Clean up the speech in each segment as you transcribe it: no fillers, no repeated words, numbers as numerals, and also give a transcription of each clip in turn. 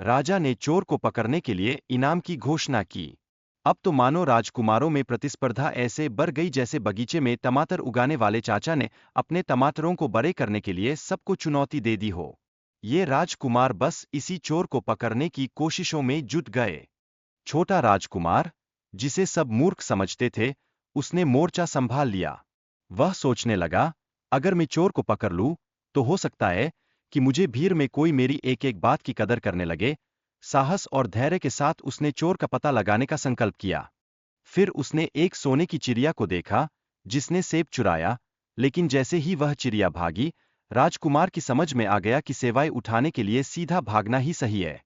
राजा ने चोर को पकड़ने के लिए इनाम की घोषणा की। अब तो मानो राजकुमारों में प्रतिस्पर्धा ऐसे बढ़ गई जैसे बगीचे में टमाटर उगाने वाले चाचा ने अपने टमाटरों को बड़े करने के लिए सबको चुनौती दे दी हो। ये राजकुमार बस इसी चोर को पकड़ने की कोशिशों में जुट गए। छोटा राजकुमार, जिसे सब मूर्ख समझते थे, उसने मोर्चा संभाल लिया। वह सोचने लगा, अगर मैं चोर को पकड़ लूं, तो हो सकता है कि मुझे भीड़ में कोई मेरी एक एक बात की कदर करने लगे। साहस और धैर्य के साथ उसने चोर का पता लगाने का संकल्प किया। फिर उसने एक सोने की चिड़िया को देखा, जिसने सेब चुराया, लेकिन जैसे ही वह चिड़िया भागी, राजकुमार की समझ में आ गया कि सेवाएं उठाने के लिए सीधा भागना ही सही है।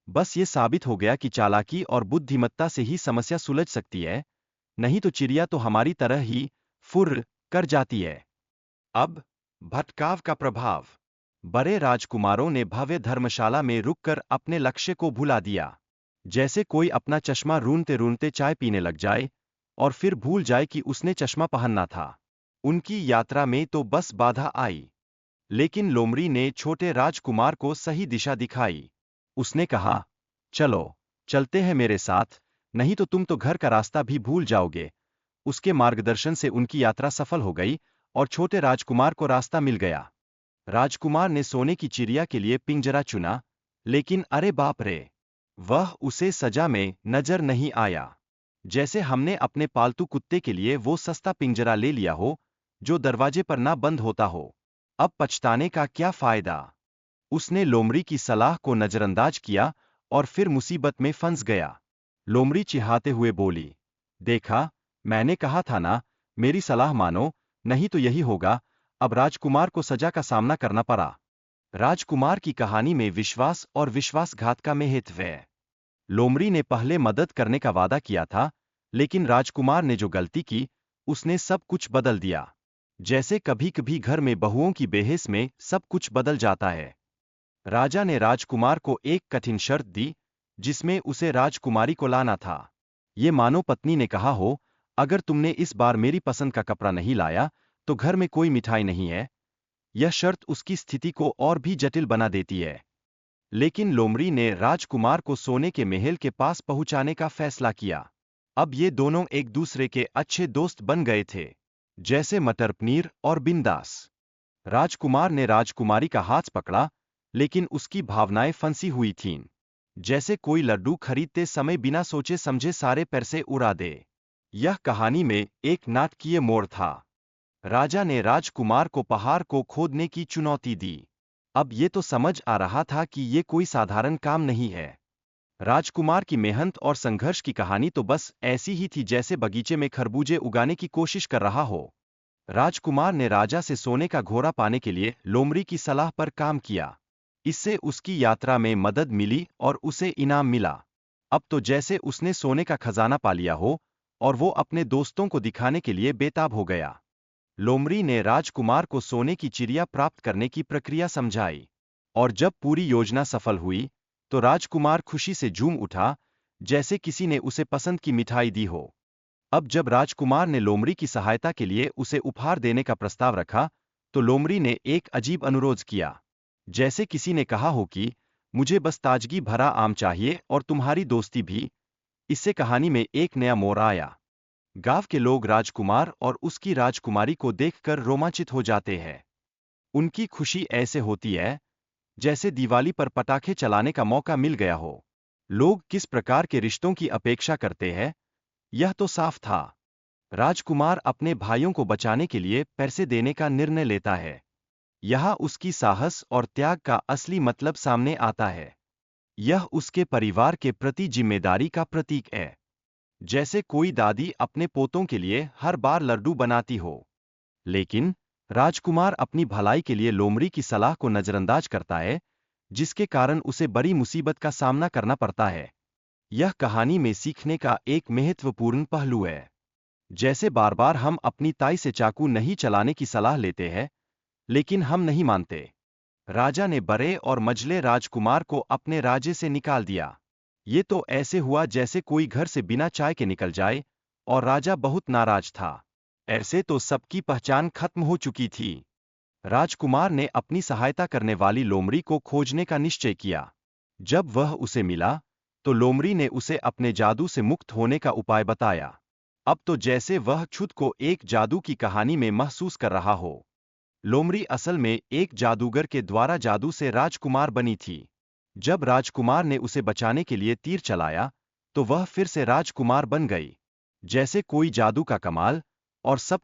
बस ये साबित हो गया कि चालाकी और बुद्धिमत्ता से ही समस्या सुलझ सकती है, नहीं तो चिड़िया तो हमारी तरह ही फुर्र कर जाती है। अब भटकाव का प्रभाव। बड़े राजकुमारों ने भव्य धर्मशाला में रुककर अपने लक्ष्य को भुला दिया। जैसे कोई अपना चश्मा रूंधते रूंधते चाय पीने लग जाए और फिर भूल जाए कि उसने चश्मा पहनना था। उनकी यात्रा में तो बस बाधा आई। लेकिन लोमड़ी ने छोटे राजकुमार को सही दिशा दिखाई। उसने कहा, चलो, चलते हैं मेरे साथ, नहीं तो तुम तो घर का रास्ता भी भूल जाओगे। उसके मार्गदर्शन से उनकी यात्रा सफल हो गई और छोटे राजकुमार को रास्ता मिल गया। राजकुमार ने सोने की चिड़िया के लिए पिंजरा चुना, लेकिन अरे बाप रे! वह उसे सजा में नजर नहीं आया। जैसे हमने अपने पालतू कुत्ते के लिए वो सस्ता पिंजरा ले लिया हो, जो दरवाजे पर ना बंद होता हो। अब पछताने का क्या फायदा? उसने लोमड़ी की सलाह को नजरअंदाज किया और फिर मुसीबत में फंस गया। लोमड़ी चिढ़ाते हुए बोली, देखा, मैंने कहा था ना, मेरी सलाह मानो, नहीं तो यही होगा। अब राजकुमार को सजा का सामना करना पड़ा। राजकुमार की कहानी में विश्वास और विश्वासघात का महत्व है। लोमड़ी ने पहले मदद करने का वादा किया था, लेकिन राजकुमार ने जो गलती की, उसने सब कुछ बदल दिया। जैसे कभी-कभी घर में बहुओं की बेहिस में सब कुछ बदल जाता है। राजा ने राजकुमार को एक कठिन शर्त दी, जिसमें उसे राजकुमारी को लाना था। ये मानो पत्नी ने कहा हो, अगर तुमने इस बार मेरी पसंद का कपड़ा नहीं लाया, तो घर में कोई मिठाई नहीं है। यह शर्त उसकी स्थिति को और भी जटिल बना देती है। लेकिन लोमड़ी ने राजकुमार को सोने के महल के पास पहुंचाने का फैसला किया। अब ये दोनों एक दूसरे के अच्छे दोस्त बन गए थे, जैसे मटर पनीर और बिंदास। राजकुमार ने राजकुमारी का हाथ पकड़ा, लेकिन उसकी भावनाएं फंसी हुई थीं। जैसे कोई लड्डू खरीदते समय बिना सोचे समझे सारे पैसे उड़ा दे। यह कहानी में एक नाटकीय मोड़ था। राजा ने राजकुमार को पहाड़ को खोदने की चुनौती दी। अब ये तो समझ आ रहा था कि ये कोई साधारण काम नहीं है। राजकुमार की मेहनत और संघर्ष की कहानी तो बस ऐसी ही थी जैसे बगीचे में खरबूजे उगाने की कोशिश कर रहा हो। राजकुमार ने राजा से सोने का घोड़ा पाने के लिए लोमड़ी की सलाह पर काम किया। इससे उसकी यात्रा में मदद मिली और उसे इनाम मिला। अब तो जैसे उसने सोने का खजाना पा लिया हो और वो अपने दोस्तों को दिखाने के लिए बेताब हो गया। लोमड़ी ने राजकुमार को सोने की चिड़िया प्राप्त करने की प्रक्रिया समझाई। और जब पूरी योजना सफल हुई, तो राजकुमार खुशी से झूम उठा, जैसे किसी ने उसे पसंद की मिठाई दी हो। अब जब राजकुमार ने लोमड़ी की सहायता के लिए उसे उपहार देने का प्रस्ताव रखा, तो लोमड़ी ने एक अजीब अनुरोध किया। जैसे किसी ने कहा हो कि मुझे बस ताजगी भरा आम चाहिए और तुम्हारी दोस्ती भी। इससे कहानी में एक नया मोड़ आया। गांव के लोग राजकुमार और उसकी राजकुमारी को देखकर रोमांचित हो जाते हैं। उनकी खुशी ऐसे होती है जैसे दिवाली पर पटाखे चलाने का मौका मिल गया हो। लोग किस प्रकार के रिश्तों की अपेक्षा करते हैं, यह तो साफ था। राजकुमार अपने भाइयों को बचाने के लिए पैसे देने का निर्णय लेता है। यहाँ उसकी साहस और त्याग का असली मतलब सामने आता है। यह उसके परिवार के प्रति जिम्मेदारी का प्रतीक है। जैसे कोई दादी अपने पोतों के लिए हर बार लड्डू बनाती हो। लेकिन राजकुमार अपनी भलाई के लिए लोमड़ी की सलाह को नजरअंदाज करता है, जिसके कारण उसे बड़ी मुसीबत का सामना करना पड़ता है। यह कहानी में सीखने का एक महत्वपूर्ण पहलू है। जैसे बार बार हम अपनी ताई से चाकू नहीं चलाने की सलाह लेते हैं, लेकिन हम नहीं मानते। राजा ने बड़े और मझले राजकुमार को अपने राज्य से निकाल दिया। ये तो ऐसे हुआ जैसे कोई घर से बिना चाय के निकल जाए, और राजा बहुत नाराज था। ऐसे तो सबकी पहचान खत्म हो चुकी थी। राजकुमार ने अपनी सहायता करने वाली लोमड़ी को खोजने का निश्चय किया। जब वह उसे मिला, तो लोमड़ी ने उसे अपने जादू से मुक्त होने का उपाय बताया। अब तो जैसे वह खुद को एक जादू की कहानी में महसूस कर रहा हो। लोमड़ी असल में एक जादूगर के द्वारा जादू से राजकुमार बनी थी। जब राजकुमार ने उसे बचाने के लिए तीर चलाया, तो वह फिर से राजकुमार बन गई, जैसे कोई जादू का कमाल। और सब